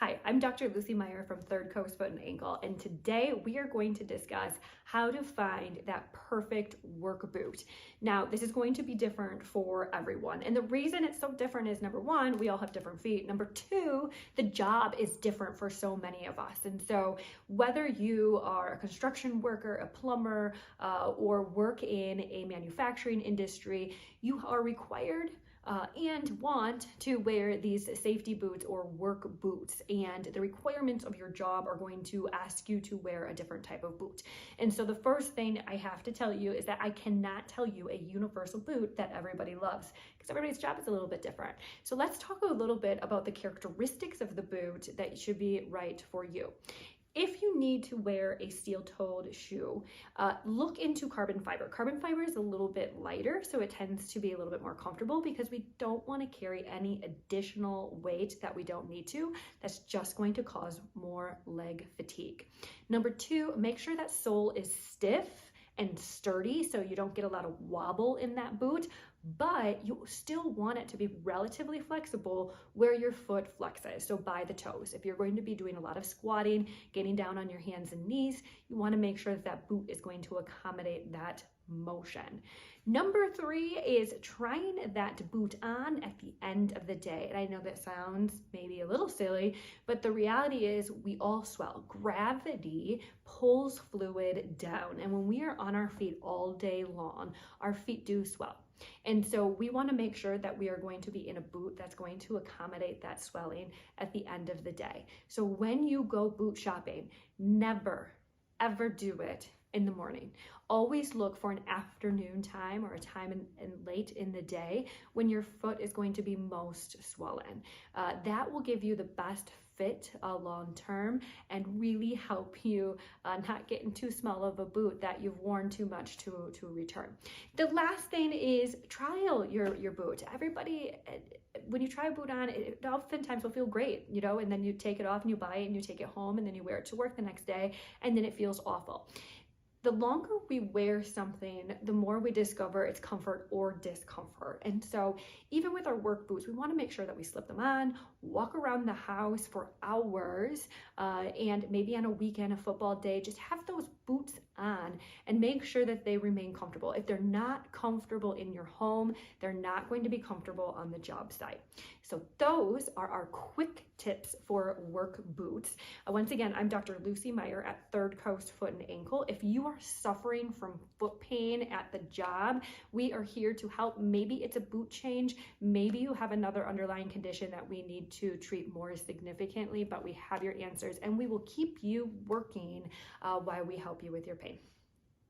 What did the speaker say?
Hi, I'm Dr. Lucy Meier from Third Coast Foot and Ankle, and today we are going to discuss how to find that perfect work boot. Now, this is going to be different for everyone, and the reason it's so different is number one, we all have different feet. Number two, the job is different for so many of us, and so whether you are a construction worker, a plumber, or work in a manufacturing industry, you are required and want to wear these safety boots or work boots, and the requirements of your job are going to ask you to wear a different type of boot. And so the first thing I have to tell you is that I cannot tell you a universal boot that everybody loves, because everybody's job is a little bit different. So let's talk a little bit about the characteristics of the boot that should be right for you. If you need to wear a steel-toed shoe, look into carbon fiber. Carbon fiber is a little bit lighter, so it tends to be a little bit more comfortable because we don't want to carry any additional weight that we don't need to. That's just going to cause more leg fatigue. Number two, make sure that sole is stiff and sturdy so you don't get a lot of wobble in that boot, but you still want it to be relatively flexible where your foot flexes, so by the toes. If you're going to be doing a lot of squatting, getting down on your hands and knees, you want to make sure that that boot is going to accommodate that motion. Number three is trying that boot on at the end of the day. And I know that sounds maybe a little silly, but the reality is we all swell. Gravity pulls fluid down. And when we are on our feet all day long, our feet do swell. And so we want to make sure that we are going to be in a boot that's going to accommodate that swelling at the end of the day. So when you go boot shopping, never, ever do it in the morning. Always look for an afternoon time or a time in late in the day when your foot is going to be most swollen. That will give you the best fit long term and really help you not get in too small of a boot that you've worn too much to return. The last thing is trial your boot. Everybody, when you try a boot on, it oftentimes will feel great, you know, and then you take it off and you buy it and you take it home and then you wear it to work the next day and then it feels awful. The longer we wear something, the more we discover its comfort or discomfort. And so even with our work boots, we want to make sure that we slip them on, walk around the house for hours, and maybe on a weekend, a football day, just have those boots on and make sure that they remain comfortable. If they're not comfortable in your home, they're not going to be comfortable on the job site. So those are our quick tips for work boots. Once again, I'm Dr. Lucy Meier at Third Coast Foot and Ankle. If you are suffering from foot pain at the job, we are here to help. Maybe it's a boot change. Maybe you have another underlying condition that we need to treat more significantly, but we have your answers and we will keep you working while we help you with your pain.